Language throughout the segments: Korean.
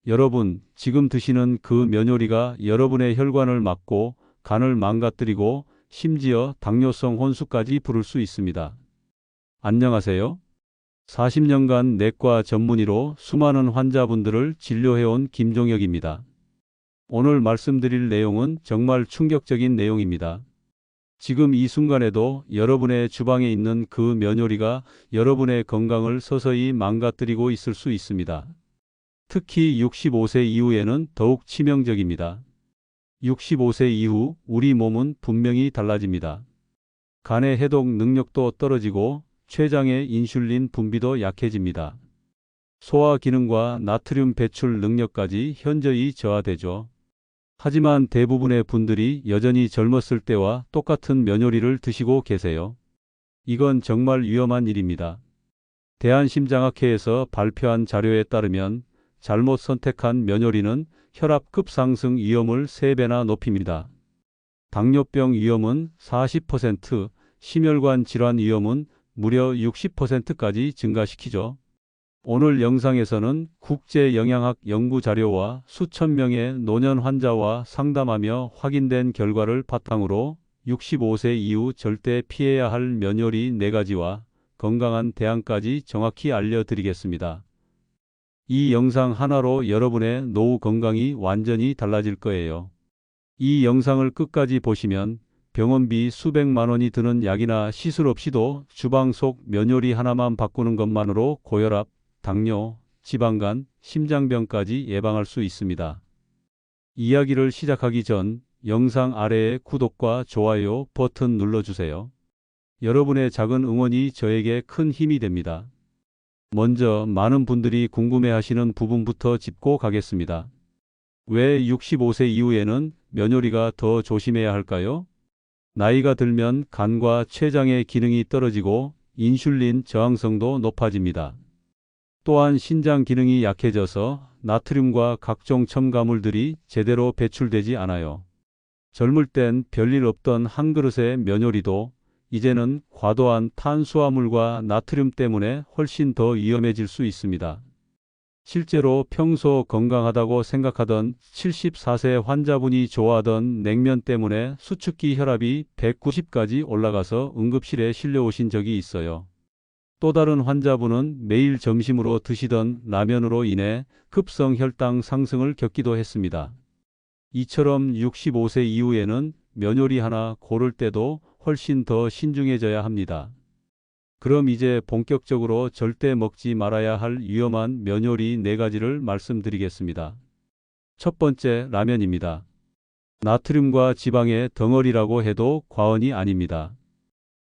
여러분, 지금 드시는 그 면요리가 여러분의 혈관을 막고 간을 망가뜨리고 심지어 당뇨성 혼수까지 부를 수 있습니다. 안녕하세요. 40년간 내과 전문의로 수많은 환자분들을 진료해온 김종혁입니다. 오늘 말씀드릴 내용은 정말 충격적인 내용입니다. 지금 이 순간에도 여러분의 주방에 있는 그 면요리가 여러분의 건강을 서서히 망가뜨리고 있을 수 있습니다. 특히 65세 이후에는 더욱 치명적입니다. 65세 이후 우리 몸은 분명히 달라집니다. 간의 해독 능력도 떨어지고 췌장의 인슐린 분비도 약해집니다. 소화 기능과 나트륨 배출 능력까지 현저히 저하되죠. 하지만 대부분의 분들이 여전히 젊었을 때와 똑같은 면요리를 드시고 계세요. 이건 정말 위험한 일입니다. 대한심장학회에서 발표한 자료에 따르면 잘못 선택한 면요리는 혈압 급상승 위험을 3배나 높입니다. 당뇨병 위험은 40%, 심혈관 질환 위험은 무려 60%까지 증가시키죠. 오늘 영상에서는 국제영양학 연구 자료와 수천 명의 노년 환자와 상담하며 확인된 결과를 바탕으로 65세 이후 절대 피해야 할 면요리 4가지와 건강한 대안까지 정확히 알려드리겠습니다. 이 영상 하나로 여러분의 노후 건강이 완전히 달라질 거예요. 이 영상을 끝까지 보시면 병원비 수백만 원이 드는 약이나 시술 없이도 주방 속 면요리 하나만 바꾸는 것만으로 고혈압, 당뇨, 지방간, 심장병까지 예방할 수 있습니다. 이야기를 시작하기 전 영상 아래에 구독과 좋아요 버튼 눌러주세요. 여러분의 작은 응원이 저에게 큰 힘이 됩니다. 먼저 많은 분들이 궁금해하시는 부분부터 짚고 가겠습니다. 왜 65세 이후에는 면요리가 더 조심해야 할까요? 나이가 들면 간과 췌장의 기능이 떨어지고 인슐린 저항성도 높아집니다. 또한 신장 기능이 약해져서 나트륨과 각종 첨가물들이 제대로 배출되지 않아요. 젊을 땐 별일 없던 한 그릇의 면요리도 이제는 과도한 탄수화물과 나트륨 때문에 훨씬 더 위험해질 수 있습니다. 실제로 평소 건강하다고 생각하던 74세 환자분이 좋아하던 냉면 때문에 수축기 혈압이 190까지 올라가서 응급실에 실려오신 적이 있어요. 또 다른 환자분은 매일 점심으로 드시던 라면으로 인해 급성 혈당 상승을 겪기도 했습니다. 이처럼 65세 이후에는 면요리 하나 고를 때도 훨씬 더 신중해져야 합니다. 그럼 이제 본격적으로 절대 먹지 말아야 할 위험한 면요리 4가지를 말씀드리겠습니다. 첫 번째, 라면입니다. 나트륨과 지방의 덩어리라고 해도 과언이 아닙니다.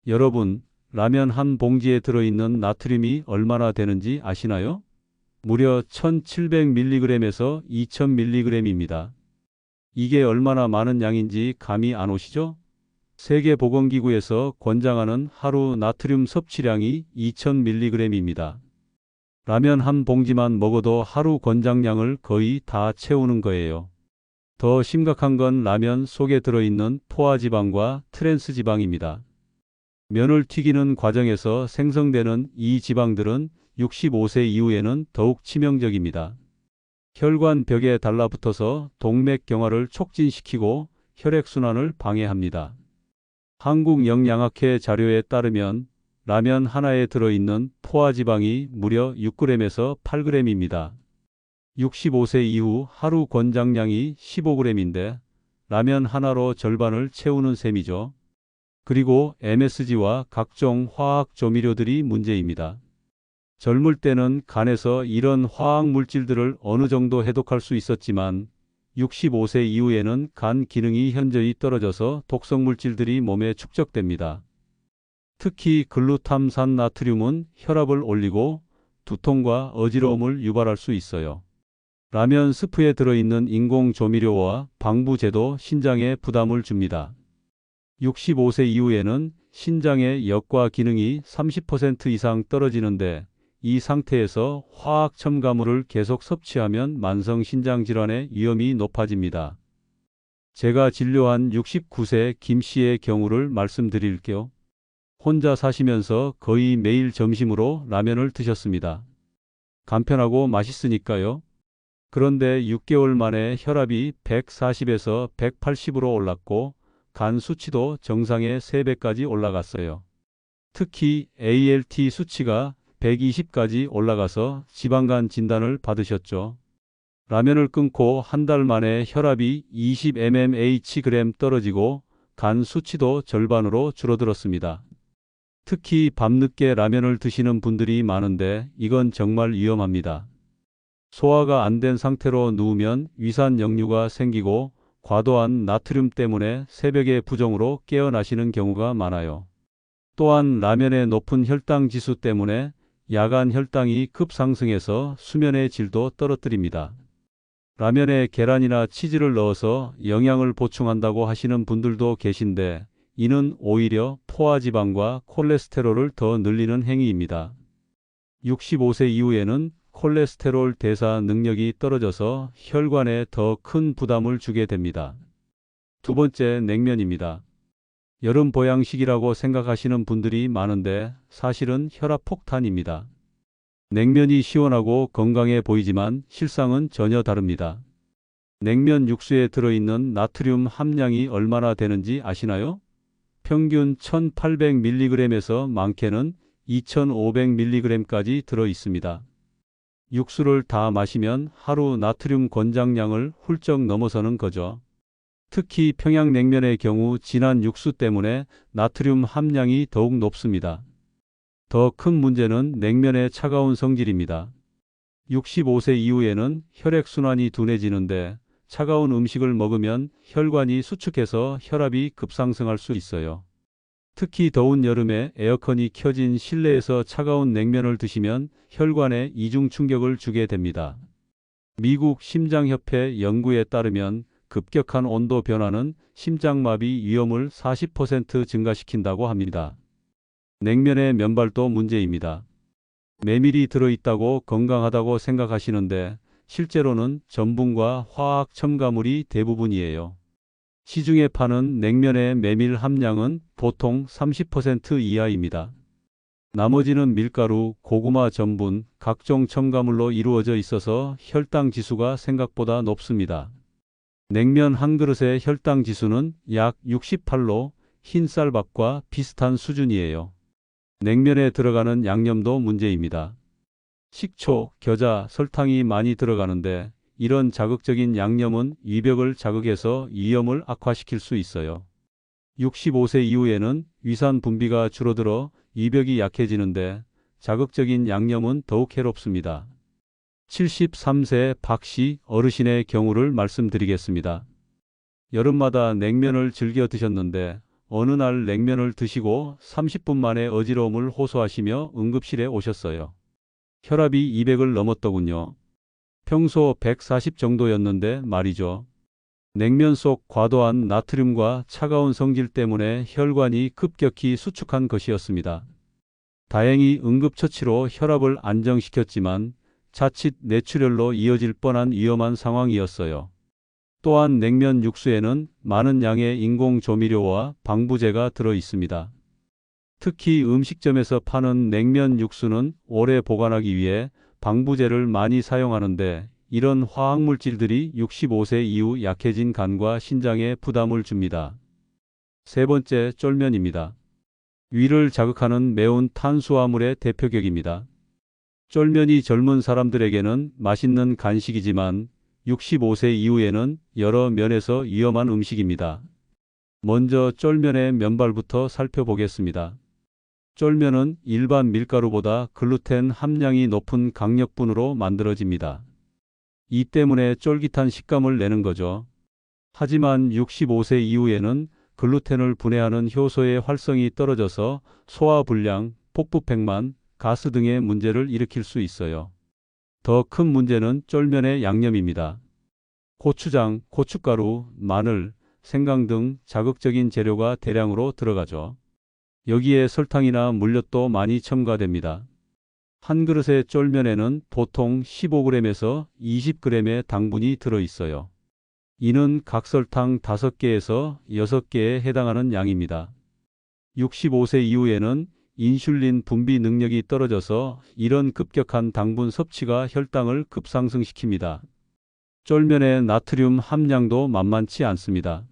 여러분, 라면 한 봉지에 들어있는 나트륨이 얼마나 되는지 아시나요? 무려 1700mg에서 2000mg입니다. 이게 얼마나 많은 양인지 감이 안 오시죠? 세계보건기구에서 권장하는 하루 나트륨 섭취량이 2000mg입니다. 라면 한 봉지만 먹어도 하루 권장량을 거의 다 채우는 거예요. 더 심각한 건 라면 속에 들어있는 포화지방과 트랜스지방입니다. 면을 튀기는 과정에서 생성되는 이 지방들은 65세 이후에는 더욱 치명적입니다. 혈관 벽에 달라붙어서 동맥경화를 촉진시키고 혈액순환을 방해합니다. 한국영양학회 자료에 따르면 라면 하나에 들어있는 포화지방이 무려 6g에서 8g입니다. 65세 이후 하루 권장량이 15g인데 라면 하나로 절반을 채우는 셈이죠. 그리고 MSG와 각종 화학 조미료들이 문제입니다. 젊을 때는 간에서 이런 화학 물질들을 어느 정도 해독할 수 있었지만 65세 이후에는 간 기능이 현저히 떨어져서 독성 물질들이 몸에 축적됩니다. 특히 글루탐산 나트륨은 혈압을 올리고 두통과 어지러움을 유발할 수 있어요. 라면 스프에 들어있는 인공 조미료와 방부제도 신장에 부담을 줍니다. 65세 이후에는 신장의 역과 기능이 30% 이상 떨어지는데 이 상태에서 화학 첨가물을 계속 섭취하면 만성 신장 질환의 위험이 높아집니다. 제가 진료한 69세 김 씨의 경우를 말씀드릴게요. 혼자 사시면서 거의 매일 점심으로 라면을 드셨습니다. 간편하고 맛있으니까요. 그런데 6개월 만에 혈압이 140에서 180으로 올랐고 간 수치도 정상의 3배까지 올라갔어요. 특히 ALT 수치가 120까지 올라가서 지방간 진단을 받으셨죠. 라면을 끊고 한 달 만에 혈압이 20 mmHg 떨어지고 간 수치도 절반으로 줄어들었습니다. 특히 밤늦게 라면을 드시는 분들이 많은데 이건 정말 위험합니다. 소화가 안 된 상태로 누우면 위산 역류가 생기고 과도한 나트륨 때문에 새벽에 부종으로 깨어나시는 경우가 많아요. 또한 라면의 높은 혈당 지수 때문에 야간 혈당이 급상승해서 수면의 질도 떨어뜨립니다. 라면에 계란이나 치즈를 넣어서 영양을 보충한다고 하시는 분들도 계신데 이는 오히려 포화지방과 콜레스테롤을 더 늘리는 행위입니다. 65세 이후에는 콜레스테롤 대사 능력이 떨어져서 혈관에 더 큰 부담을 주게 됩니다. 두 번째, 냉면입니다. 여름 보양식이라고 생각하시는 분들이 많은데 사실은 혈압 폭탄입니다. 냉면이 시원하고 건강해 보이지만 실상은 전혀 다릅니다. 냉면 육수에 들어있는 나트륨 함량이 얼마나 되는지 아시나요? 평균 1800mg에서 많게는 2500mg까지 들어 있습니다. 육수를 다 마시면 하루 나트륨 권장량을 훌쩍 넘어서는 거죠. 특히 평양냉면의 경우 진한 육수 때문에 나트륨 함량이 더욱 높습니다. 더 큰 문제는 냉면의 차가운 성질입니다. 65세 이후에는 혈액순환이 둔해지는데 차가운 음식을 먹으면 혈관이 수축해서 혈압이 급상승할 수 있어요. 특히 더운 여름에 에어컨이 켜진 실내에서 차가운 냉면을 드시면 혈관에 이중 충격을 주게 됩니다. 미국 심장협회 연구에 따르면 급격한 온도 변화는 심장마비 위험을 40% 증가시킨다고 합니다. 냉면의 면발도 문제입니다. 메밀이 들어있다고 건강하다고 생각하시는데 실제로는 전분과 화학 첨가물이 대부분이에요. 시중에 파는 냉면의 메밀 함량은 보통 30% 이하입니다. 나머지는 밀가루, 고구마 전분, 각종 첨가물로 이루어져 있어서 혈당 지수가 생각보다 높습니다. 냉면 한 그릇의 혈당 지수는 약 68로 흰쌀밥과 비슷한 수준이에요. 냉면에 들어가는 양념도 문제입니다. 식초, 겨자, 설탕이 많이 들어가는데 이런 자극적인 양념은 위벽을 자극해서 위염을 악화시킬 수 있어요. 65세 이후에는 위산 분비가 줄어들어 위벽이 약해지는데 자극적인 양념은 더욱 해롭습니다. 73세 박씨 어르신의 경우를 말씀드리겠습니다. 여름마다 냉면을 즐겨 드셨는데 어느 날 냉면을 드시고 30분 만에 어지러움을 호소하시며 응급실에 오셨어요. 혈압이 200을 넘었더군요. 평소 140 정도였는데 말이죠. 냉면 속 과도한 나트륨과 차가운 성질 때문에 혈관이 급격히 수축한 것이었습니다. 다행히 응급처치로 혈압을 안정시켰지만 자칫 뇌출혈로 이어질 뻔한 위험한 상황이었어요. 또한 냉면 육수에는 많은 양의 인공 조미료와 방부제가 들어 있습니다. 특히 음식점에서 파는 냉면 육수는 오래 보관하기 위해 방부제를 많이 사용하는데 이런 화학물질들이 65세 이후 약해진 간과 신장에 부담을 줍니다. 세 번째, 쫄면입니다. 위를 자극하는 매운 탄수화물의 대표격입니다. 쫄면이 젊은 사람들에게는 맛있는 간식이지만 65세 이후에는 여러 면에서 위험한 음식입니다. 먼저 쫄면의 면발부터 살펴보겠습니다. 쫄면은 일반 밀가루보다 글루텐 함량이 높은 강력분으로 만들어집니다. 이 때문에 쫄깃한 식감을 내는 거죠. 하지만 65세 이후에는 글루텐을 분해하는 효소의 활성이 떨어져서 소화불량, 복부팽만, 가스 등의 문제를 일으킬 수 있어요. 더 큰 문제는 쫄면의 양념입니다. 고추장, 고춧가루, 마늘, 생강 등 자극적인 재료가 대량으로 들어가죠. 여기에 설탕이나 물엿도 많이 첨가됩니다. 한 그릇의 쫄면에는 보통 15g에서 20g의 당분이 들어있어요. 이는 각설탕 5개에서 6개에 해당하는 양입니다. 65세 이후에는 인슐린 분비 능력이 떨어져서 이런 급격한 당분 섭취가 혈당을 급상승시킵니다. 쫄면의 나트륨 함량도 만만치 않습니다.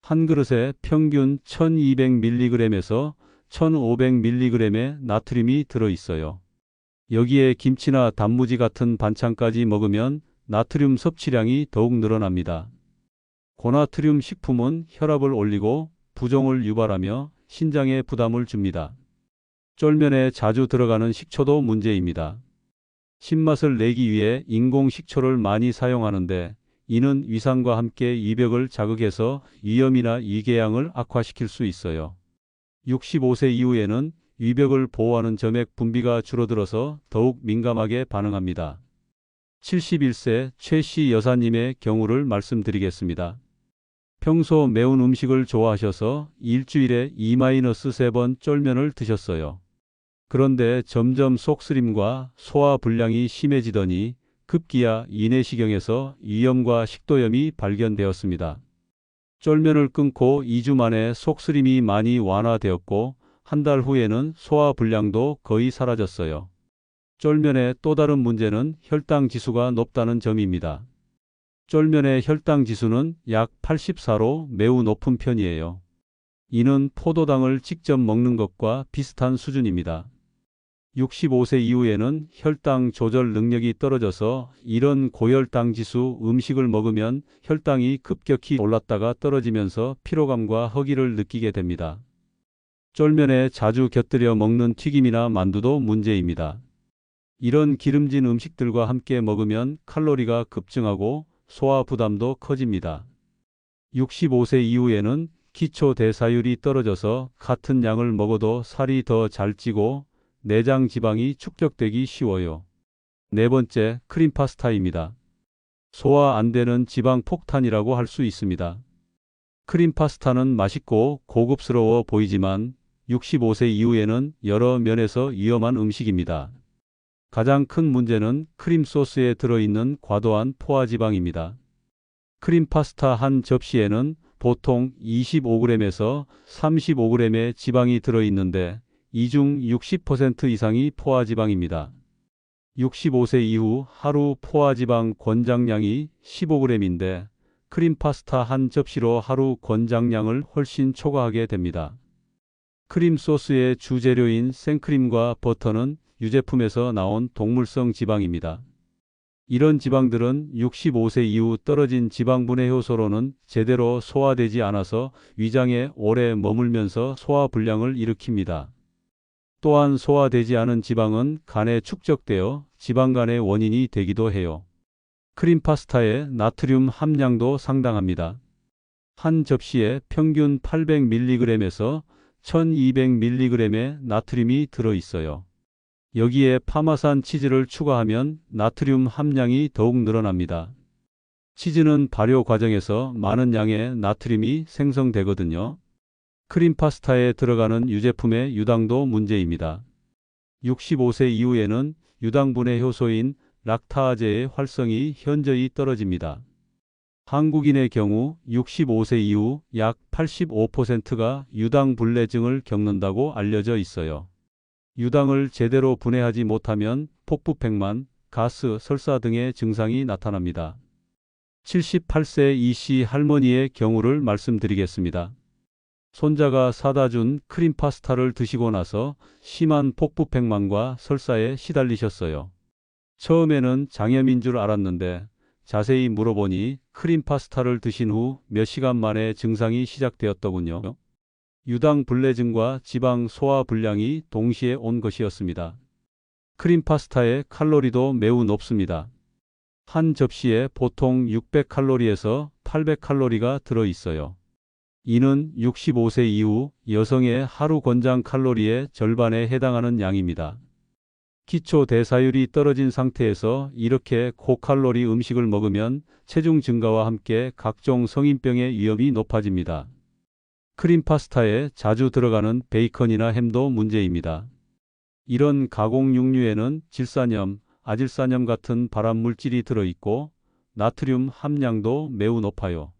한 그릇에 평균 1200mg에서 1500mg의 나트륨이 들어있어요. 여기에 김치나 단무지 같은 반찬까지 먹으면 나트륨 섭취량이 더욱 늘어납니다. 고나트륨 식품은 혈압을 올리고 부종을 유발하며 신장에 부담을 줍니다. 쫄면에 자주 들어가는 식초도 문제입니다. 신맛을 내기 위해 인공 식초를 많이 사용하는데 이는 위산과 함께 위벽을 자극해서 위염이나 위궤양을 악화시킬 수 있어요. 65세 이후에는 위벽을 보호하는 점액 분비가 줄어들어서 더욱 민감하게 반응합니다. 71세 최 씨 여사님의 경우를 말씀드리겠습니다. 평소 매운 음식을 좋아하셔서 일주일에 2-3번 쫄면을 드셨어요. 그런데 점점 속쓰림과 소화 불량이 심해지더니 급기야 이내시경에서 위염과 식도염이 발견되었습니다. 쫄면을 끊고 2주 만에 속쓰림이 많이 완화되었고 한 달 후에는 소화 불량도 거의 사라졌어요. 쫄면의 또 다른 문제는 혈당 지수가 높다는 점입니다. 쫄면의 혈당 지수는 약 84로 매우 높은 편이에요. 이는 포도당을 직접 먹는 것과 비슷한 수준입니다. 65세 이후에는 혈당 조절 능력이 떨어져서 이런 고혈당 지수 음식을 먹으면 혈당이 급격히 올랐다가 떨어지면서 피로감과 허기를 느끼게 됩니다. 쫄면에 자주 곁들여 먹는 튀김이나 만두도 문제입니다. 이런 기름진 음식들과 함께 먹으면 칼로리가 급증하고 소화 부담도 커집니다. 65세 이후에는 기초 대사율이 떨어져서 같은 양을 먹어도 살이 더 잘 찌고 내장 지방이 축적되기 쉬워요. 네 번째, 크림 파스타입니다. 소화 안 되는 지방 폭탄이라고 할 수 있습니다. 크림 파스타는 맛있고 고급스러워 보이지만 65세 이후에는 여러 면에서 위험한 음식입니다. 가장 큰 문제는 크림 소스에 들어있는 과도한 포화지방입니다. 크림 파스타 한 접시에는 보통 25g에서 35g의 지방이 들어있는데 이 중 60% 이상이 포화지방입니다. 65세 이후 하루 포화지방 권장량이 15g인데 크림 파스타 한 접시로 하루 권장량을 훨씬 초과하게 됩니다. 크림 소스의 주재료인 생크림과 버터는 유제품에서 나온 동물성 지방입니다. 이런 지방들은 65세 이후 떨어진 지방분해 효소로는 제대로 소화되지 않아서 위장에 오래 머물면서 소화불량을 일으킵니다. 또한 소화되지 않은 지방은 간에 축적되어 지방간의 원인이 되기도 해요. 크림 파스타의 나트륨 함량도 상당합니다. 한 접시에 평균 800mg에서 1200mg의 나트륨이 들어있어요. 여기에 파마산 치즈를 추가하면 나트륨 함량이 더욱 늘어납니다. 치즈는 발효 과정에서 많은 양의 나트륨이 생성되거든요. 크림 파스타에 들어가는 유제품의 유당도 문제입니다. 65세 이후에는 유당분해 효소인 락타아제의 활성이 현저히 떨어집니다. 한국인의 경우 65세 이후 약 85%가 유당불내증을 겪는다고 알려져 있어요. 유당을 제대로 분해하지 못하면 복부팽만, 가스, 설사 등의 증상이 나타납니다. 78세 이씨 할머니의 경우를 말씀드리겠습니다. 손자가 사다 준 크림 파스타를 드시고 나서 심한 복부팽만과 설사에 시달리셨어요. 처음에는 장염인 줄 알았는데 자세히 물어보니 크림 파스타를 드신 후 몇 시간 만에 증상이 시작되었더군요. 유당불내증과 지방 소화 불량이 동시에 온 것이었습니다. 크림 파스타의 칼로리도 매우 높습니다. 한 접시에 보통 600칼로리에서 800칼로리가 들어있어요. 이는 65세 이후 여성의 하루 권장 칼로리의 절반에 해당하는 양입니다. 기초 대사율이 떨어진 상태에서 이렇게 고칼로리 음식을 먹으면 체중 증가와 함께 각종 성인병의 위험이 높아집니다. 크림 파스타에 자주 들어가는 베이컨이나 햄도 문제입니다. 이런 가공 육류에는 질산염, 아질산염 같은 발암물질이 들어있고 나트륨 함량도 매우 높아요.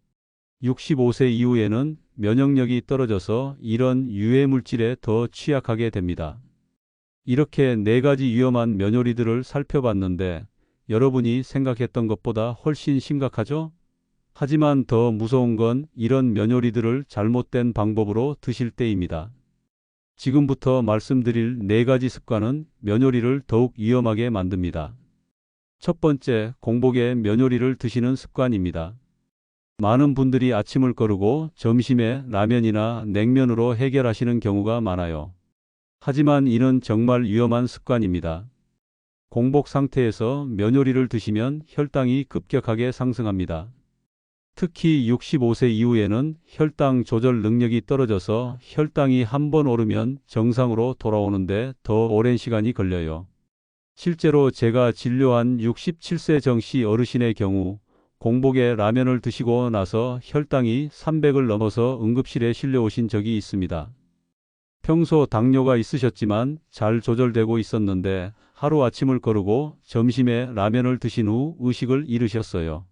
65세 이후에는 면역력이 떨어져서 이런 유해물질에 더 취약하게 됩니다. 이렇게 4가지 위험한 면요리들을 살펴봤는데 여러분이 생각했던 것보다 훨씬 심각하죠? 하지만 더 무서운 건 이런 면요리들을 잘못된 방법으로 드실 때입니다. 지금부터 말씀드릴 4가지 습관은 면요리를 더욱 위험하게 만듭니다. 첫 번째, 공복에 면요리를 드시는 습관입니다. 많은 분들이 아침을 거르고 점심에 라면이나 냉면으로 해결하시는 경우가 많아요. 하지만 이는 정말 위험한 습관입니다. 공복 상태에서 면요리를 드시면 혈당이 급격하게 상승합니다. 특히 65세 이후에는 혈당 조절 능력이 떨어져서 혈당이 한번 오르면 정상으로 돌아오는데 더 오랜 시간이 걸려요. 실제로 제가 진료한 67세 정씨 어르신의 경우 공복에 라면을 드시고 나서 혈당이 300을 넘어서 응급실에 실려오신 적이 있습니다. 평소 당뇨가 있으셨지만 잘 조절되고 있었는데 하루 아침을 거르고 점심에 라면을 드신 후 의식을 잃으셨어요.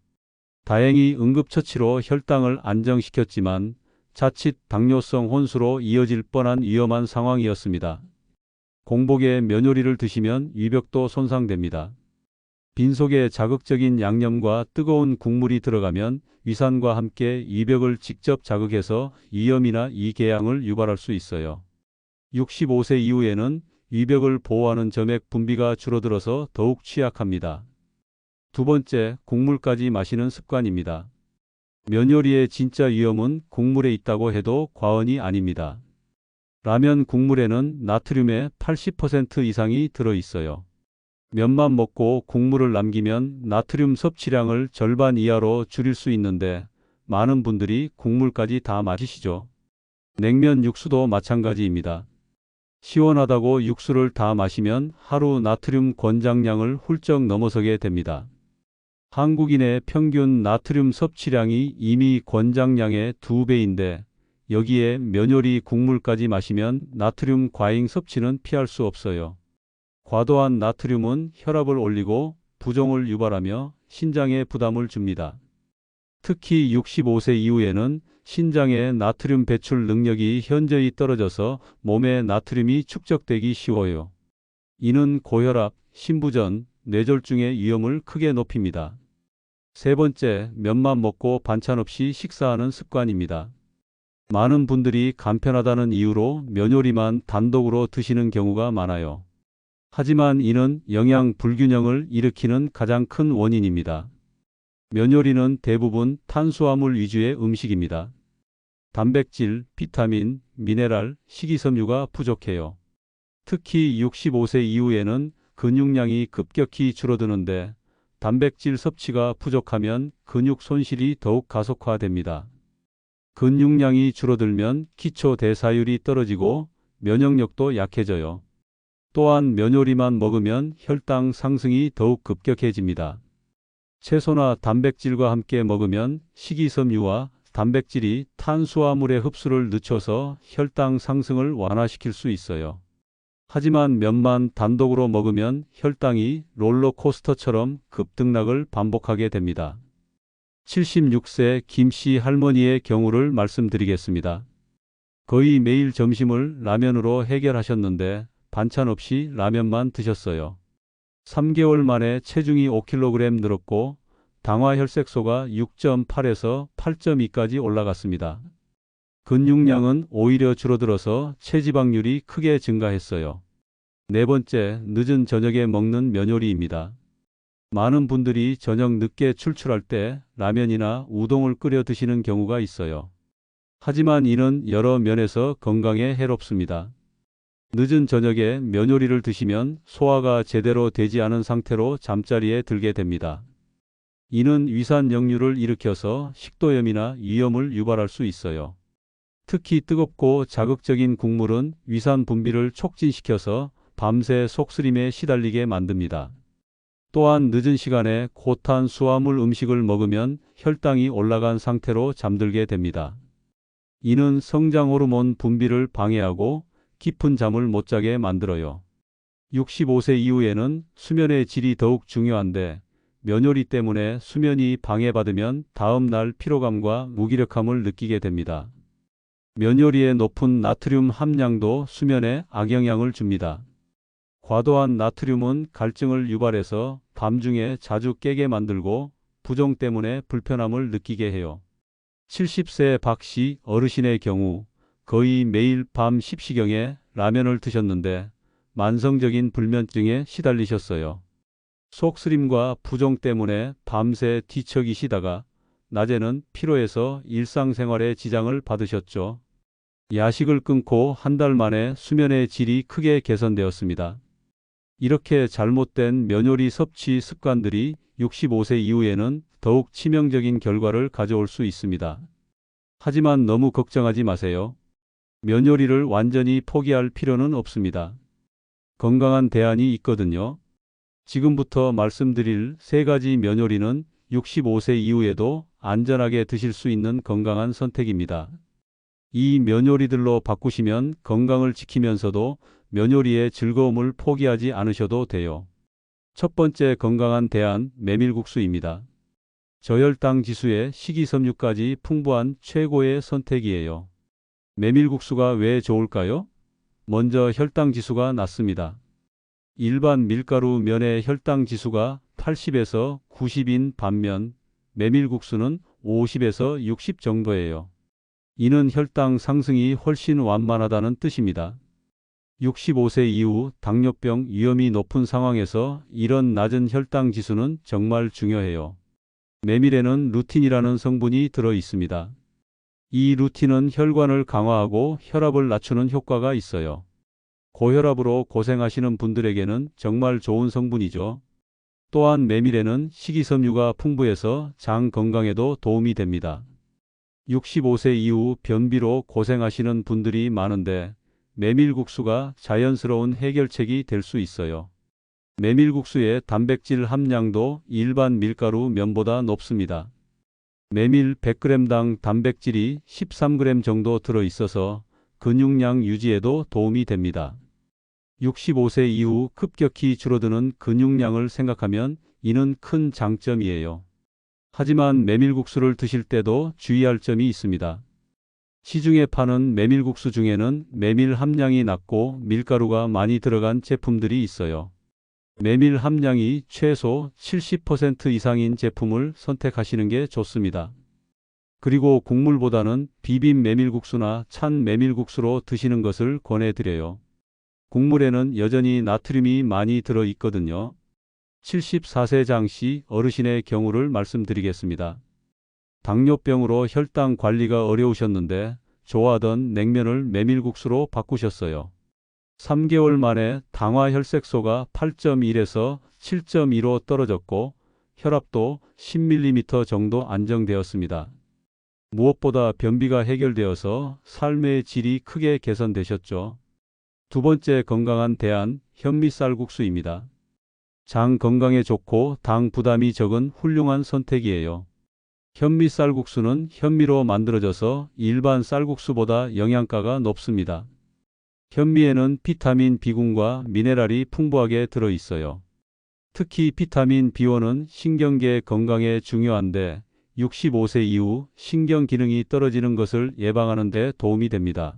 다행히 응급처치로 혈당을 안정시켰지만 자칫 당뇨성 혼수로 이어질 뻔한 위험한 상황이었습니다. 공복에 면요리를 드시면 위벽도 손상됩니다. 빈속에 자극적인 양념과 뜨거운 국물이 들어가면 위산과 함께 위벽을 직접 자극해서 위염이나 위궤양을 유발할 수 있어요. 65세 이후에는 위벽을 보호하는 점액 분비가 줄어들어서 더욱 취약합니다. 두 번째, 국물까지 마시는 습관입니다. 면요리의 진짜 위험은 국물에 있다고 해도 과언이 아닙니다. 라면 국물에는 나트륨의 80% 이상이 들어있어요. 면만 먹고 국물을 남기면 나트륨 섭취량을 절반 이하로 줄일 수 있는데 많은 분들이 국물까지 다 마시시죠. 냉면 육수도 마찬가지입니다. 시원하다고 육수를 다 마시면 하루 나트륨 권장량을 훌쩍 넘어서게 됩니다. 한국인의 평균 나트륨 섭취량이 이미 권장량의 2배인데 여기에 면요리 국물까지 마시면 나트륨 과잉 섭취는 피할 수 없어요. 과도한 나트륨은 혈압을 올리고 부종을 유발하며 신장에 부담을 줍니다. 특히 65세 이후에는 신장의 나트륨 배출 능력이 현저히 떨어져서 몸에 나트륨이 축적되기 쉬워요. 이는 고혈압, 심부전, 뇌졸중의 위험을 크게 높입니다. 세 번째, 면만 먹고 반찬 없이 식사하는 습관입니다. 많은 분들이 간편하다는 이유로 면요리만 단독으로 드시는 경우가 많아요. 하지만 이는 영양 불균형을 일으키는 가장 큰 원인입니다. 면요리는 대부분 탄수화물 위주의 음식입니다. 단백질, 비타민, 미네랄, 식이섬유가 부족해요. 특히 65세 이후에는 근육량이 급격히 줄어드는데 단백질 섭취가 부족하면 근육 손실이 더욱 가속화됩니다. 근육량이 줄어들면 기초 대사율이 떨어지고 면역력도 약해져요. 또한 면요리만 먹으면 혈당 상승이 더욱 급격해집니다. 채소나 단백질과 함께 먹으면 식이섬유와 단백질이 탄수화물의 흡수를 늦춰서 혈당 상승을 완화시킬 수 있어요. 하지만 면만 단독으로 먹으면 혈당이 롤러코스터처럼 급등락을 반복하게 됩니다. 76세 김씨 할머니의 경우를 말씀드리겠습니다. 거의 매일 점심을 라면으로 해결하셨는데 반찬 없이 라면만 드셨어요. 3개월 만에 체중이 5kg 늘었고 당화혈색소가 6.8에서 8.2까지 올라갔습니다. 근육량은 오히려 줄어들어서 체지방률이 크게 증가했어요. 네 번째, 늦은 저녁에 먹는 면요리입니다. 많은 분들이 저녁 늦게 출출할 때 라면이나 우동을 끓여 드시는 경우가 있어요. 하지만 이는 여러 면에서 건강에 해롭습니다. 늦은 저녁에 면요리를 드시면 소화가 제대로 되지 않은 상태로 잠자리에 들게 됩니다. 이는 위산 역류를 일으켜서 식도염이나 위염을 유발할 수 있어요. 특히 뜨겁고 자극적인 국물은 위산 분비를 촉진시켜서 밤새 속쓰림에 시달리게 만듭니다. 또한 늦은 시간에 고탄수화물 음식을 먹으면 혈당이 올라간 상태로 잠들게 됩니다. 이는 성장 호르몬 분비를 방해하고 깊은 잠을 못 자게 만들어요. 65세 이후에는 수면의 질이 더욱 중요한데 면요리 때문에 수면이 방해받으면 다음 날 피로감과 무기력함을 느끼게 됩니다. 면요리의 높은 나트륨 함량도 수면에 악영향을 줍니다. 과도한 나트륨은 갈증을 유발해서 밤중에 자주 깨게 만들고 부종 때문에 불편함을 느끼게 해요. 70세 박 씨 어르신의 경우 거의 매일 밤 10시경에 라면을 드셨는데 만성적인 불면증에 시달리셨어요. 속쓰림과 부종 때문에 밤새 뒤척이시다가 낮에는 피로해서 일상생활에 지장을 받으셨죠. 야식을 끊고 한 달 만에 수면의 질이 크게 개선되었습니다. 이렇게 잘못된 면요리 섭취 습관들이 65세 이후에는 더욱 치명적인 결과를 가져올 수 있습니다. 하지만 너무 걱정하지 마세요. 면요리를 완전히 포기할 필요는 없습니다. 건강한 대안이 있거든요. 지금부터 말씀드릴 3가지 면요리는 65세 이후에도 안전하게 드실 수 있는 건강한 선택입니다. 이 면요리들로 바꾸시면 건강을 지키면서도 면요리의 즐거움을 포기하지 않으셔도 돼요. 첫 번째 건강한 대안, 메밀국수입니다. 저혈당 지수에 식이섬유까지 풍부한 최고의 선택이에요. 메밀국수가 왜 좋을까요? 먼저 혈당 지수가 낮습니다. 일반 밀가루 면의 혈당 지수가 80에서 90인 반면 메밀국수는 50에서 60 정도예요. 이는 혈당 상승이 훨씬 완만하다는 뜻입니다. 65세 이후 당뇨병 위험이 높은 상황에서 이런 낮은 혈당 지수는 정말 중요해요. 메밀에는 루틴이라는 성분이 들어 있습니다. 이 루틴은 혈관을 강화하고 혈압을 낮추는 효과가 있어요. 고혈압으로 고생하시는 분들에게는 정말 좋은 성분이죠. 또한 메밀에는 식이섬유가 풍부해서 장 건강에도 도움이 됩니다. 65세 이후 변비로 고생하시는 분들이 많은데 메밀국수가 자연스러운 해결책이 될 수 있어요. 메밀국수의 단백질 함량도 일반 밀가루 면보다 높습니다. 메밀 100g당 단백질이 13g 정도 들어 있어서 근육량 유지에도 도움이 됩니다. 65세 이후 급격히 줄어드는 근육량을 생각하면 이는 큰 장점이에요. 하지만 메밀국수를 드실 때도 주의할 점이 있습니다. 시중에 파는 메밀국수 중에는 메밀 함량이 낮고 밀가루가 많이 들어간 제품들이 있어요. 메밀 함량이 최소 70% 이상인 제품을 선택하시는 게 좋습니다. 그리고 국물보다는 비빔 메밀국수나 찬 메밀국수로 드시는 것을 권해드려요. 국물에는 여전히 나트륨이 많이 들어 있거든요. 74세 장 씨 어르신의 경우를 말씀드리겠습니다. 당뇨병으로 혈당 관리가 어려우셨는데 좋아하던 냉면을 메밀국수로 바꾸셨어요. 3개월 만에 당화 혈색소가 8.1에서 7.2로 떨어졌고 혈압도 10mm 정도 안정되었습니다. 무엇보다 변비가 해결되어서 삶의 질이 크게 개선되셨죠. 두 번째 건강한 대안, 현미쌀국수입니다. 장 건강에 좋고 당 부담이 적은 훌륭한 선택이에요. 현미쌀국수는 현미로 만들어져서 일반 쌀국수보다 영양가가 높습니다. 현미에는 비타민 B군과 미네랄이 풍부하게 들어 있어요. 특히 비타민 B1은 신경계 건강에 중요한데 65세 이후 신경 기능이 떨어지는 것을 예방하는 데 도움이 됩니다.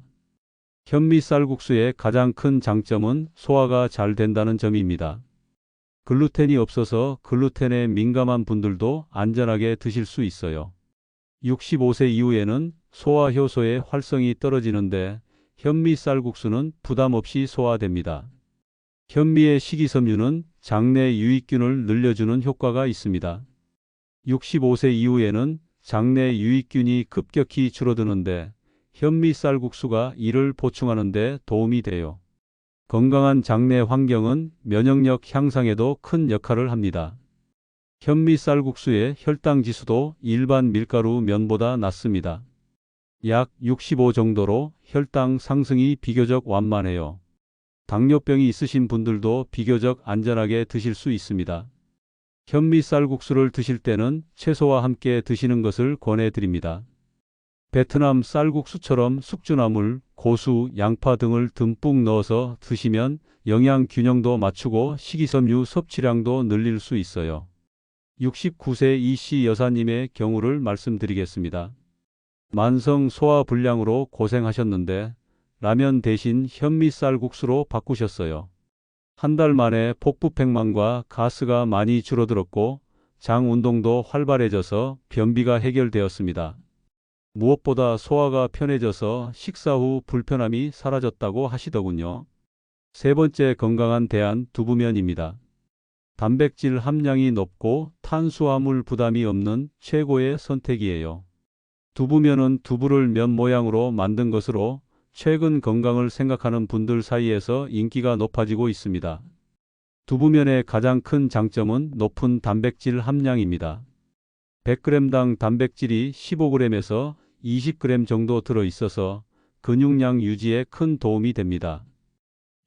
현미쌀국수의 가장 큰 장점은 소화가 잘 된다는 점입니다. 글루텐이 없어서 글루텐에 민감한 분들도 안전하게 드실 수 있어요. 65세 이후에는 소화 효소의 활성이 떨어지는데 현미 쌀국수는 부담 없이 소화됩니다. 현미의 식이섬유는 장내 유익균을 늘려주는 효과가 있습니다. 65세 이후에는 장내 유익균이 급격히 줄어드는데 현미 쌀국수가 이를 보충하는 데 도움이 돼요. 건강한 장내 환경은 면역력 향상에도 큰 역할을 합니다. 현미 쌀국수의 혈당 지수도 일반 밀가루 면보다 낮습니다. 약 65 정도로 혈당 상승이 비교적 완만해요. 당뇨병이 있으신 분들도 비교적 안전하게 드실 수 있습니다. 현미 쌀국수를 드실 때는 채소와 함께 드시는 것을 권해드립니다. 베트남 쌀국수처럼 숙주나물, 고수, 양파 등을 듬뿍 넣어서 드시면 영양 균형도 맞추고 식이섬유 섭취량도 늘릴 수 있어요. 69세 이씨 여사님의 경우를 말씀드리겠습니다. 만성 소화불량으로 고생하셨는데 라면 대신 현미 쌀국수로 바꾸셨어요. 한 달 만에 복부팽만과 가스가 많이 줄어들었고 장 운동도 활발해져서 변비가 해결되었습니다. 무엇보다 소화가 편해져서 식사 후 불편함이 사라졌다고 하시더군요. 세 번째 건강한 대안 두부면입니다. 단백질 함량이 높고 탄수화물 부담이 없는 최고의 선택이에요. 두부면은 두부를 면 모양으로 만든 것으로 최근 건강을 생각하는 분들 사이에서 인기가 높아지고 있습니다. 두부면의 가장 큰 장점은 높은 단백질 함량입니다. 100g당 단백질이 15g에서 20g 정도 들어있어서 근육량 유지에 큰 도움이 됩니다.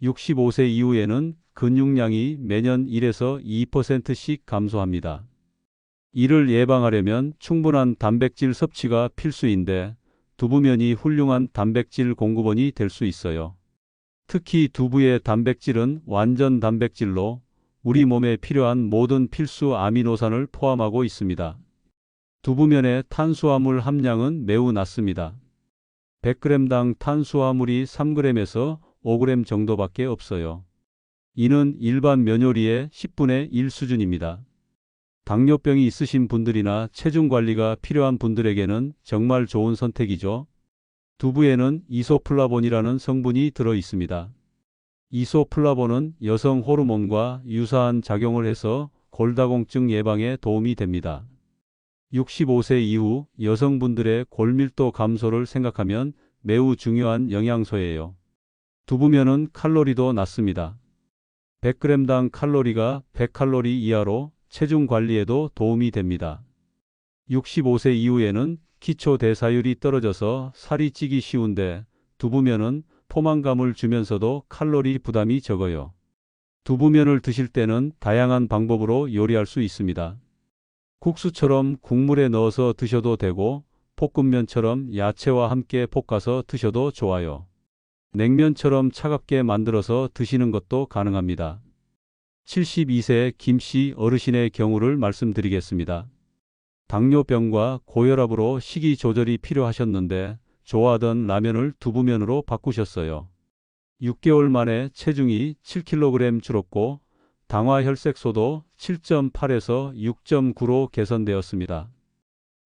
65세 이후에는 근육량이 매년 1에서 2%씩 감소합니다. 이를 예방하려면 충분한 단백질 섭취가 필수인데 두부면이 훌륭한 단백질 공급원이 될 수 있어요. 특히 두부의 단백질은 완전 단백질로 우리 몸에 필요한 모든 필수 아미노산을 포함하고 있습니다. 두부면의 탄수화물 함량은 매우 낮습니다. 100g당 탄수화물이 3g에서 5g 정도밖에 없어요. 이는 일반 면 요리의 10분의 1 수준입니다. 당뇨병이 있으신 분들이나 체중 관리가 필요한 분들에게는 정말 좋은 선택이죠. 두부에는 이소플라본이라는 성분이 들어 있습니다. 이소플라본은 여성 호르몬과 유사한 작용을 해서 골다공증 예방에 도움이 됩니다. 65세 이후 여성분들의 골밀도 감소를 생각하면 매우 중요한 영양소예요. 두부면은 칼로리도 낮습니다. 100g당 칼로리가 100칼로리 이하로 체중 관리에도 도움이 됩니다. 65세 이후에는 기초 대사율이 떨어져서 살이 찌기 쉬운데 두부면은 포만감을 주면서도 칼로리 부담이 적어요. 두부면을 드실 때는 다양한 방법으로 요리할 수 있습니다. 국수처럼 국물에 넣어서 드셔도 되고 볶음면처럼 야채와 함께 볶아서 드셔도 좋아요. 냉면처럼 차갑게 만들어서 드시는 것도 가능합니다. 72세 김씨 어르신의 경우를 말씀드리겠습니다. 당뇨병과 고혈압으로 식이 조절이 필요하셨는데 좋아하던 라면을 두부면으로 바꾸셨어요. 6개월 만에 체중이 7kg 줄었고 당화 혈색소도 7.8에서 6.9로 개선되었습니다.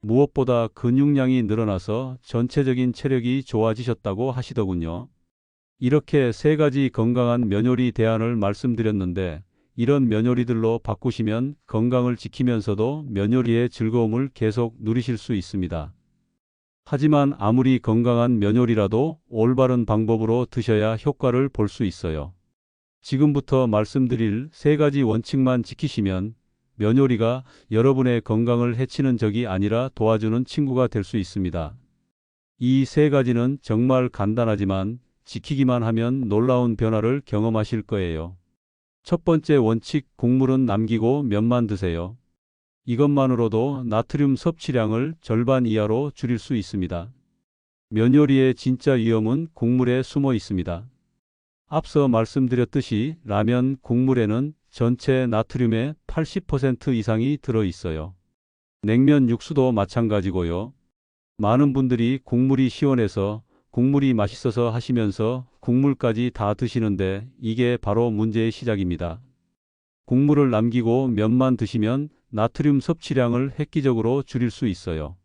무엇보다 근육량이 늘어나서 전체적인 체력이 좋아지셨다고 하시더군요. 이렇게 세 가지 건강한 면요리 대안을 말씀드렸는데 이런 면요리들로 바꾸시면 건강을 지키면서도 면요리의 즐거움을 계속 누리실 수 있습니다. 하지만 아무리 건강한 면요리라도 올바른 방법으로 드셔야 효과를 볼 수 있어요. 지금부터 말씀드릴 세 가지 원칙만 지키시면 면요리가 여러분의 건강을 해치는 적이 아니라 도와주는 친구가 될 수 있습니다. 이 세 가지는 정말 간단하지만 지키기만 하면 놀라운 변화를 경험하실 거예요. 첫 번째 원칙, 국물은 남기고 면만 드세요. 이것만으로도 나트륨 섭취량을 절반 이하로 줄일 수 있습니다. 면 요리의 진짜 위험은 국물에 숨어 있습니다. 앞서 말씀드렸듯이 라면 국물에는 전체 나트륨의 80% 이상이 들어 있어요. 냉면 육수도 마찬가지고요. 많은 분들이 국물이 시원해서 국물이 맛있어서 하시면서 국물까지 다 드시는데 이게 바로 문제의 시작입니다. 국물을 남기고 면만 드시면 나트륨 섭취량을 획기적으로 줄일 수 있어요.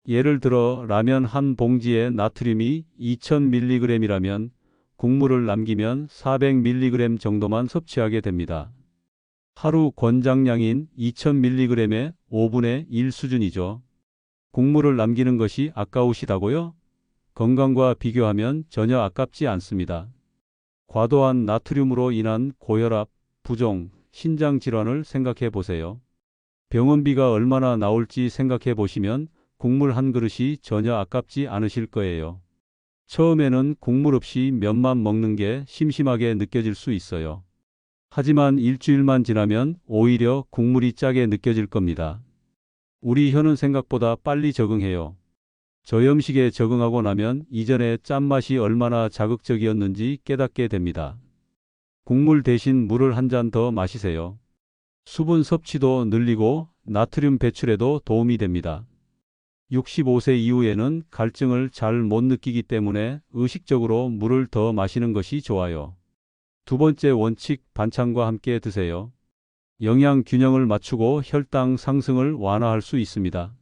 예를 들어 라면 한 봉지에 나트륨이 2000mg이라면 국물을 남기면 400mg 정도만 섭취하게 됩니다. 하루 권장량인 2000mg의 5분의 1 수준이죠. 국물을 남기는 것이 아까우시다고요? 건강과 비교하면 전혀 아깝지 않습니다. 과도한 나트륨으로 인한 고혈압, 부종, 신장 질환을 생각해 보세요. 병원비가 얼마나 나올지 생각해 보시면 국물 한 그릇이 전혀 아깝지 않으실 거예요. 처음에는 국물 없이 면만 먹는 게 심심하게 느껴질 수 있어요. 하지만 일주일만 지나면 오히려 국물이 짜게 느껴질 겁니다. 우리 혀는 생각보다 빨리 적응해요. 저염식에 적응하고 나면 이전에 짠맛이 얼마나 자극적이었는지 깨닫게 됩니다. 국물 대신 물을 한 잔 더 마시세요. 수분 섭취도 늘리고 나트륨 배출에도 도움이 됩니다. 65세 이후에는 갈증을 잘 못 느끼기 때문에 의식적으로 물을 더 마시는 것이 좋아요. 두 번째 원칙, 반찬과 함께 드세요. 영양 균형을 맞추고 혈당 상승을 완화할 수 있습니다.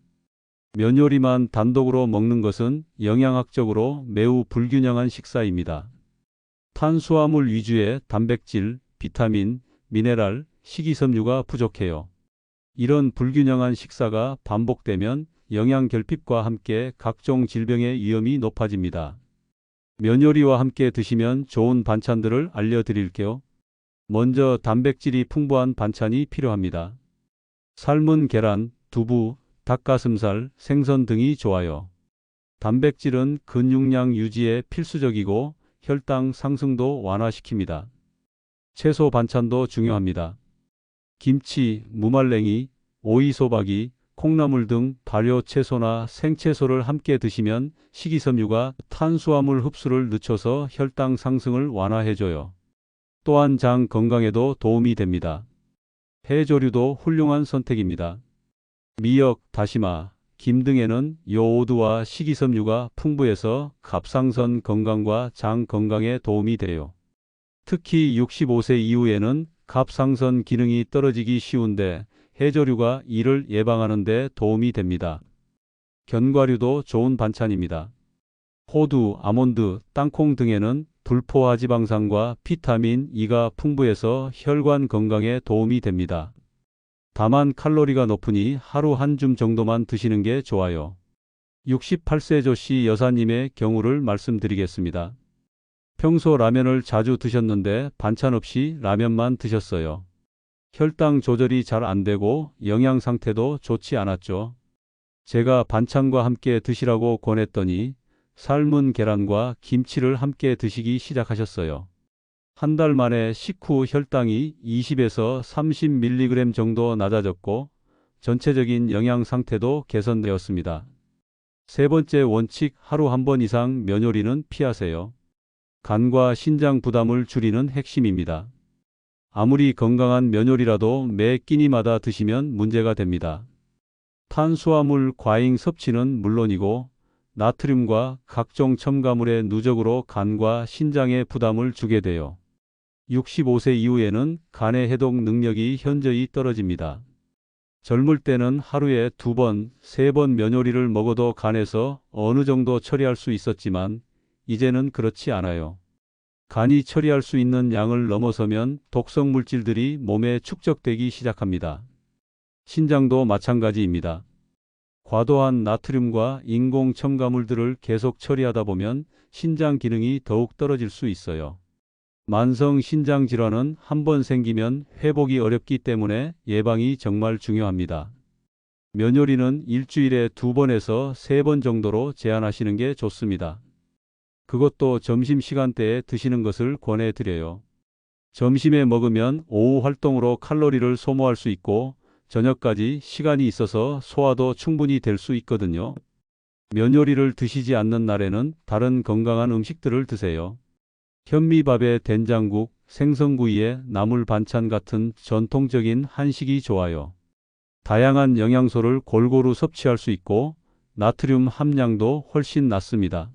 면 요리만 단독으로 먹는 것은 영양학적으로 매우 불균형한 식사입니다. 탄수화물 위주의 단백질, 비타민, 미네랄, 식이섬유가 부족해요. 이런 불균형한 식사가 반복되면 영양 결핍과 함께 각종 질병의 위험이 높아집니다. 면 요리와 함께 드시면 좋은 반찬들을 알려드릴게요. 먼저 단백질이 풍부한 반찬이 필요합니다. 삶은 계란, 두부, 닭가슴살, 생선 등이 좋아요. 단백질은 근육량 유지에 필수적이고 혈당 상승도 완화시킵니다. 채소 반찬도 중요합니다. 김치, 무말랭이, 오이소박이, 콩나물 등 발효 채소나 생채소를 함께 드시면 식이섬유가 탄수화물 흡수를 늦춰서 혈당 상승을 완화해줘요. 또한 장 건강에도 도움이 됩니다. 해조류도 훌륭한 선택입니다. 미역, 다시마, 김 등에는 요오드와 식이섬유가 풍부해서 갑상선 건강과 장 건강에 도움이 돼요. 특히 65세 이후에는 갑상선 기능이 떨어지기 쉬운데 해조류가 이를 예방하는 데 도움이 됩니다. 견과류도 좋은 반찬입니다. 호두, 아몬드, 땅콩 등에는 불포화지방산과 비타민 E가 풍부해서 혈관 건강에 도움이 됩니다. 다만 칼로리가 높으니 하루 한 줌 정도만 드시는 게 좋아요. 68세 조씨 여사님의 경우를 말씀드리겠습니다. 평소 라면을 자주 드셨는데 반찬 없이 라면만 드셨어요. 혈당 조절이 잘 안 되고 영양 상태도 좋지 않았죠. 제가 반찬과 함께 드시라고 권했더니 삶은 계란과 김치를 함께 드시기 시작하셨어요. 한 달 만에 식후 혈당이 20에서 30mg 정도 낮아졌고 전체적인 영양 상태도 개선되었습니다. 세 번째 원칙, 하루 한 번 이상 면 요리는 피하세요. 간과 신장 부담을 줄이는 핵심입니다. 아무리 건강한 면 요리라도 매 끼니마다 드시면 문제가 됩니다. 탄수화물 과잉 섭취는 물론이고 나트륨과 각종 첨가물의 누적으로 간과 신장에 부담을 주게 돼요. 65세 이후에는 간의 해독 능력이 현저히 떨어집니다. 젊을 때는 하루에 2번, 3번 면 요리를 먹어도 간에서 어느 정도 처리할 수 있었지만 이제는 그렇지 않아요. 간이 처리할 수 있는 양을 넘어서면 독성 물질들이 몸에 축적되기 시작합니다. 신장도 마찬가지입니다. 과도한 나트륨과 인공 첨가물들을 계속 처리하다 보면 신장 기능이 더욱 떨어질 수 있어요. 만성 신장 질환은 한 번 생기면 회복이 어렵기 때문에 예방이 정말 중요합니다. 면 요리는 일주일에 2번에서 3번 정도로 제한하시는 게 좋습니다. 그것도 점심시간대에 드시는 것을 권해드려요. 점심에 먹으면 오후 활동으로 칼로리를 소모할 수 있고 저녁까지 시간이 있어서 소화도 충분히 될 수 있거든요. 면 요리를 드시지 않는 날에는 다른 건강한 음식들을 드세요. 현미밥에 된장국, 생선구이에 나물 반찬 같은 전통적인 한식이 좋아요. 다양한 영양소를 골고루 섭취할 수 있고 나트륨 함량도 훨씬 낮습니다.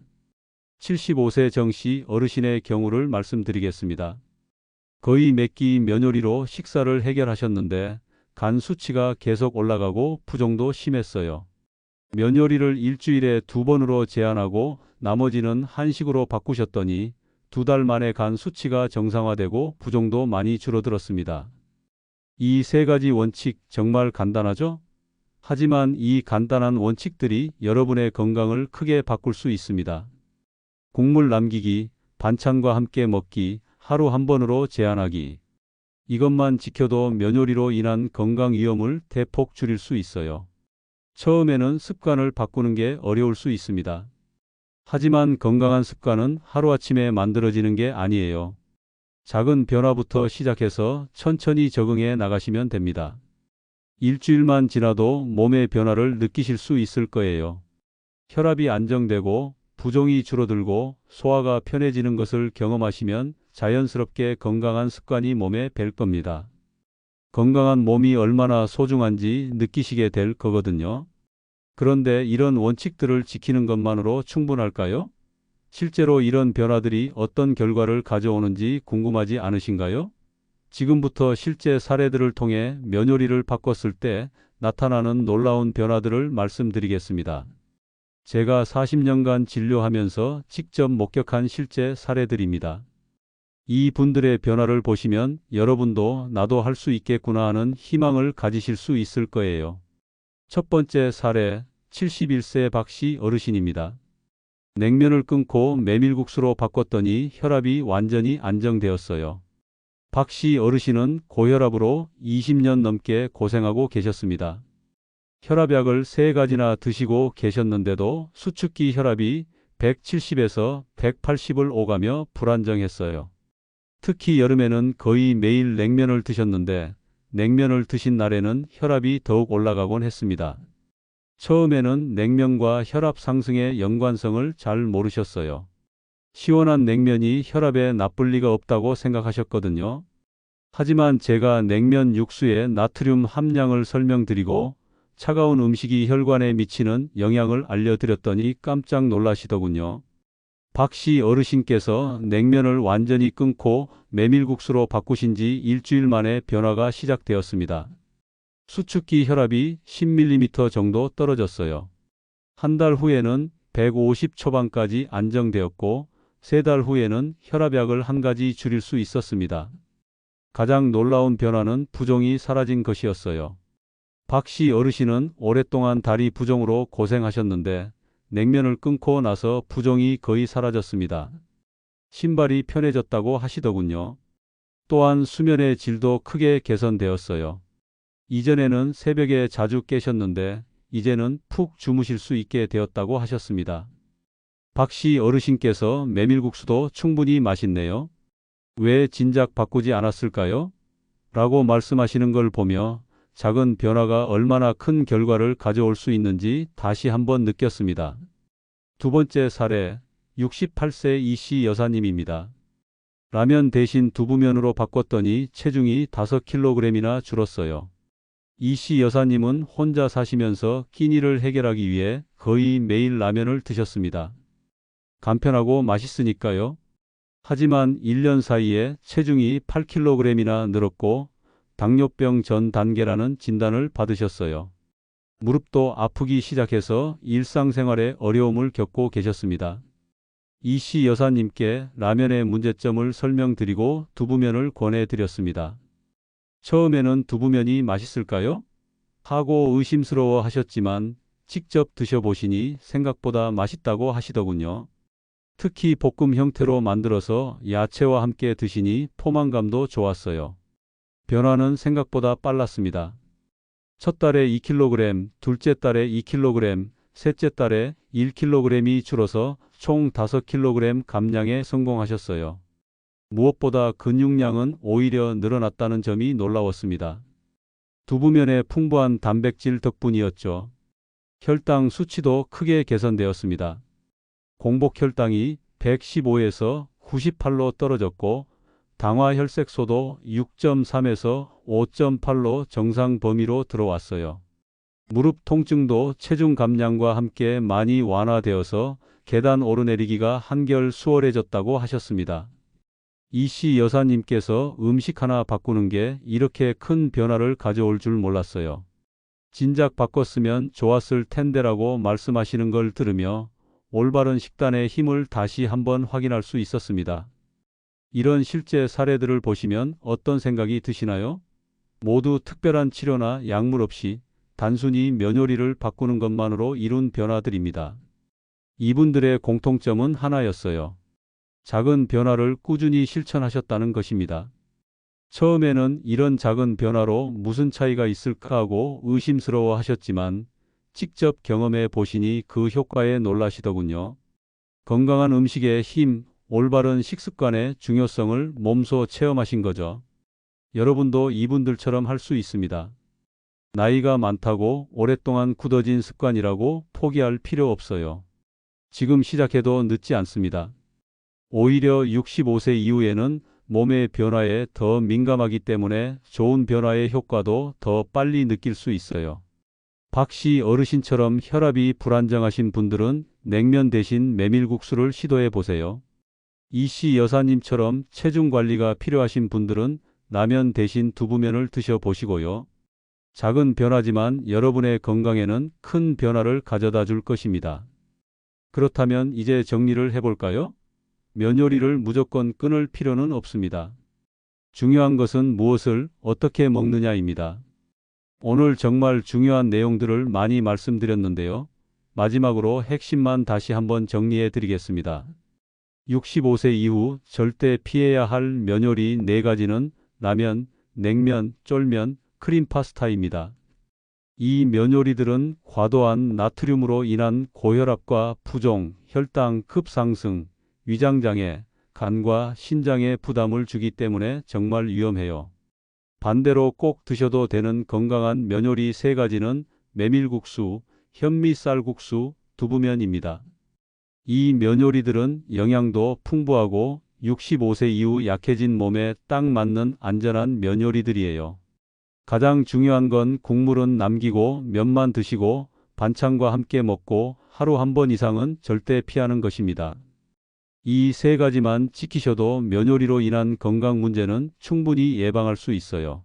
75세 정씨 어르신의 경우를 말씀드리겠습니다. 거의 매끼 면 요리로 식사를 해결하셨는데 간 수치가 계속 올라가고 부종도 심했어요. 면 요리를 일주일에 2번으로 제한하고 나머지는 한식으로 바꾸셨더니 2달 만에 간 수치가 정상화되고 부종도 많이 줄어들었습니다. 이 세 가지 원칙 정말 간단하죠? 하지만 이 간단한 원칙들이 여러분의 건강을 크게 바꿀 수 있습니다. 국물 남기기, 반찬과 함께 먹기, 하루 한 번으로 제한하기. 이것만 지켜도 면 요리로 인한 건강 위험을 대폭 줄일 수 있어요. 처음에는 습관을 바꾸는 게 어려울 수 있습니다. 하지만 건강한 습관은 하루아침에 만들어지는 게 아니에요. 작은 변화부터 시작해서 천천히 적응해 나가시면 됩니다. 일주일만 지나도 몸의 변화를 느끼실 수 있을 거예요. 혈압이 안정되고 부종이 줄어들고 소화가 편해지는 것을 경험하시면 자연스럽게 건강한 습관이 몸에 뵐 겁니다. 건강한 몸이 얼마나 소중한지 느끼시게 될 거거든요. 그런데 이런 원칙들을 지키는 것만으로 충분할까요? 실제로 이런 변화들이 어떤 결과를 가져오는지 궁금하지 않으신가요? 지금부터 실제 사례들을 통해 면요리를 바꿨을 때 나타나는 놀라운 변화들을 말씀드리겠습니다. 제가 40년간 진료하면서 직접 목격한 실제 사례들입니다. 이 분들의 변화를 보시면 여러분도 나도 할 수 있겠구나 하는 희망을 가지실 수 있을 거예요. 첫 번째 사례, 71세 박씨 어르신입니다. 냉면을 끊고 메밀국수로 바꿨더니 혈압이 완전히 안정되었어요. 박씨 어르신은 고혈압으로 20년 넘게 고생하고 계셨습니다. 혈압약을 3가지나 드시고 계셨는데도 수축기 혈압이 170에서 180을 오가며 불안정했어요. 특히 여름에는 거의 매일 냉면을 드셨는데 냉면을 드신 날에는 혈압이 더욱 올라가곤 했습니다. 처음에는 냉면과 혈압 상승의 연관성을 잘 모르셨어요. 시원한 냉면이 혈압에 나쁠 리가 없다고 생각하셨거든요. 하지만 제가 냉면 육수의 나트륨 함량을 설명드리고 차가운 음식이 혈관에 미치는 영향을 알려드렸더니 깜짝 놀라시더군요. 박씨 어르신께서 냉면을 완전히 끊고 메밀국수로 바꾸신 지 일주일 만에 변화가 시작되었습니다. 수축기 혈압이 10mm 정도 떨어졌어요. 한 달 후에는 150 초반까지 안정되었고 3달 후에는 혈압약을 1가지 줄일 수 있었습니다. 가장 놀라운 변화는 부종이 사라진 것이었어요. 박씨 어르신은 오랫동안 다리 부종으로 고생하셨는데 냉면을 끊고 나서 부종이 거의 사라졌습니다. 신발이 편해졌다고 하시더군요. 또한 수면의 질도 크게 개선되었어요. 이전에는 새벽에 자주 깨셨는데 이제는 푹 주무실 수 있게 되었다고 하셨습니다. 박씨 어르신께서 메밀국수도 충분히 맛있네요. 왜 진작 바꾸지 않았을까요? 라고 말씀하시는 걸 보며 작은 변화가 얼마나 큰 결과를 가져올 수 있는지 다시 한번 느꼈습니다. 두 번째 사례, 68세 이씨 여사님입니다. 라면 대신 두부면으로 바꿨더니 체중이 5kg이나 줄었어요. 이씨 여사님은 혼자 사시면서 끼니를 해결하기 위해 거의 매일 라면을 드셨습니다. 간편하고 맛있으니까요. 하지만 1년 사이에 체중이 8kg이나 늘었고 당뇨병 전 단계라는 진단을 받으셨어요. 무릎도 아프기 시작해서 일상생활에 어려움을 겪고 계셨습니다. 이씨 여사님께 라면의 문제점을 설명드리고 두부면을 권해드렸습니다. 처음에는 두부면이 맛있을까요? 하고 의심스러워 하셨지만 직접 드셔보시니 생각보다 맛있다고 하시더군요. 특히 볶음 형태로 만들어서 야채와 함께 드시니 포만감도 좋았어요. 변화는 생각보다 빨랐습니다. 첫 달에 2kg, 둘째 달에 2kg, 셋째 달에 1kg이 줄어서 총 5kg 감량에 성공하셨어요. 무엇보다 근육량은 오히려 늘어났다는 점이 놀라웠습니다. 두부면의 풍부한 단백질 덕분이었죠. 혈당 수치도 크게 개선되었습니다. 공복 혈당이 115에서 98로 떨어졌고 당화혈색소도 6.3에서 5.8로 정상 범위로 들어왔어요. 무릎 통증도 체중 감량과 함께 많이 완화되어서 계단 오르내리기가 한결 수월해졌다고 하셨습니다. 이씨 여사님께서 음식 하나 바꾸는 게 이렇게 큰 변화를 가져올 줄 몰랐어요. 진작 바꿨으면 좋았을 텐데라고 말씀하시는 걸 들으며 올바른 식단의 힘을 다시 한번 확인할 수 있었습니다. 이런 실제 사례들을 보시면 어떤 생각이 드시나요? 모두 특별한 치료나 약물 없이 단순히 면요리를 바꾸는 것만으로 이룬 변화들입니다. 이분들의 공통점은 하나였어요. 작은 변화를 꾸준히 실천하셨다는 것입니다. 처음에는 이런 작은 변화로 무슨 차이가 있을까 하고 의심스러워 하셨지만 직접 경험해 보시니 그 효과에 놀라시더군요. 건강한 음식의 힘, 올바른 식습관의 중요성을 몸소 체험하신 거죠. 여러분도 이분들처럼 할 수 있습니다. 나이가 많다고 오랫동안 굳어진 습관이라고 포기할 필요 없어요. 지금 시작해도 늦지 않습니다. 오히려 65세 이후에는 몸의 변화에 더 민감하기 때문에 좋은 변화의 효과도 더 빨리 느낄 수 있어요. 박씨 어르신처럼 혈압이 불안정하신 분들은 냉면 대신 메밀국수를 시도해 보세요. 이씨 여사님처럼 체중 관리가 필요하신 분들은 라면 대신 두부면을 드셔 보시고요. 작은 변화지만 여러분의 건강에는 큰 변화를 가져다 줄 것입니다. 그렇다면 이제 정리를 해볼까요? 면 요리를 무조건 끊을 필요는 없습니다. 중요한 것은 무엇을 어떻게 먹느냐입니다. 오늘 정말 중요한 내용들을 많이 말씀드렸는데요. 마지막으로 핵심만 다시 한번 정리해 드리겠습니다. 65세 이후 절대 피해야 할 면 요리 4가지는 라면, 냉면, 쫄면, 크림 파스타입니다. 이 면 요리들은 과도한 나트륨으로 인한 고혈압과 부종, 혈당 급상승, 위장장애, 간과 신장에 부담을 주기 때문에 정말 위험해요. 반대로 꼭 드셔도 되는 건강한 면 요리 3가지는 메밀국수, 현미쌀국수, 두부면입니다. 이 면 요리들은 영양도 풍부하고 65세 이후 약해진 몸에 딱 맞는 안전한 면 요리들이에요. 가장 중요한 건 국물은 남기고 면만 드시고 반찬과 함께 먹고 하루 한 번 이상은 절대 피하는 것입니다. 이 3가지만 지키셔도 면 요리로 인한 건강 문제는 충분히 예방할 수 있어요.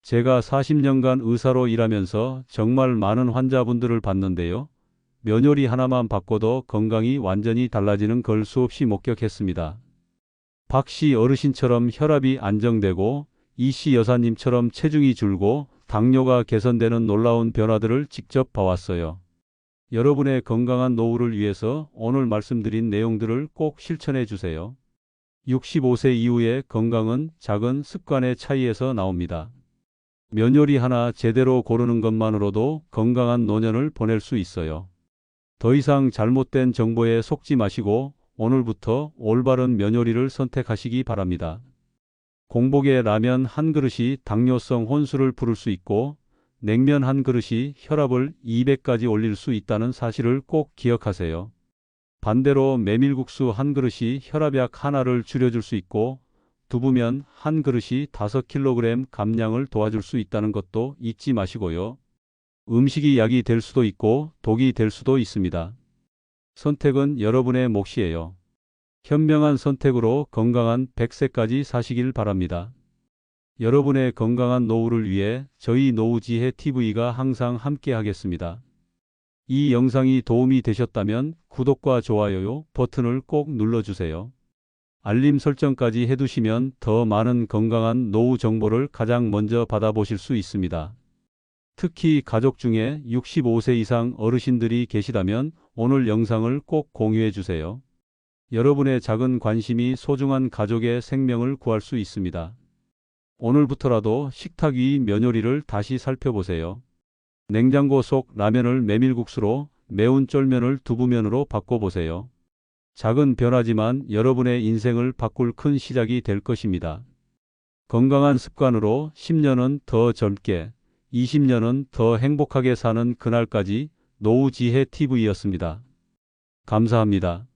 제가 40년간 의사로 일하면서 정말 많은 환자분들을 봤는데요. 면 요리 하나만 바꿔도 건강이 완전히 달라지는 걸 수없이 목격했습니다. 박씨 어르신처럼 혈압이 안정되고 이씨 여사님처럼 체중이 줄고 당뇨가 개선되는 놀라운 변화들을 직접 봐왔어요. 여러분의 건강한 노후를 위해서 오늘 말씀드린 내용들을 꼭 실천해 주세요. 65세 이후의 건강은 작은 습관의 차이에서 나옵니다. 면 요리 하나 제대로 고르는 것만으로도 건강한 노년을 보낼 수 있어요. 더 이상 잘못된 정보에 속지 마시고 오늘부터 올바른 면 요리를 선택하시기 바랍니다. 공복에 라면 한 그릇이 당뇨성 혼수를 부를 수 있고 냉면 한 그릇이 혈압을 200까지 올릴 수 있다는 사실을 꼭 기억하세요. 반대로 메밀국수 한 그릇이 혈압약 하나를 줄여줄 수 있고 두부면 한 그릇이 5kg 감량을 도와줄 수 있다는 것도 잊지 마시고요. 음식이 약이 될 수도 있고 독이 될 수도 있습니다. 선택은 여러분의 몫이에요. 현명한 선택으로 건강한 100세까지 사시길 바랍니다. 여러분의 건강한 노후를 위해 저희 노후지혜 TV가 항상 함께 하겠습니다. 이 영상이 도움이 되셨다면 구독과 좋아요 버튼을 꼭 눌러주세요. 알림 설정까지 해두시면 더 많은 건강한 노후 정보를 가장 먼저 받아보실 수 있습니다. 특히 가족 중에 65세 이상 어르신들이 계시다면 오늘 영상을 꼭 공유해 주세요. 여러분의 작은 관심이 소중한 가족의 생명을 구할 수 있습니다. 오늘부터라도 식탁 위 면 요리를 다시 살펴보세요. 냉장고 속 라면을 메밀국수로, 매운 쫄면을 두부면으로 바꿔보세요. 작은 변화지만 여러분의 인생을 바꿀 큰 시작이 될 것입니다. 건강한 습관으로 10년은 더 젊게, 20년은 더 행복하게 사는 그날까지 노후지혜 TV였습니다. 감사합니다.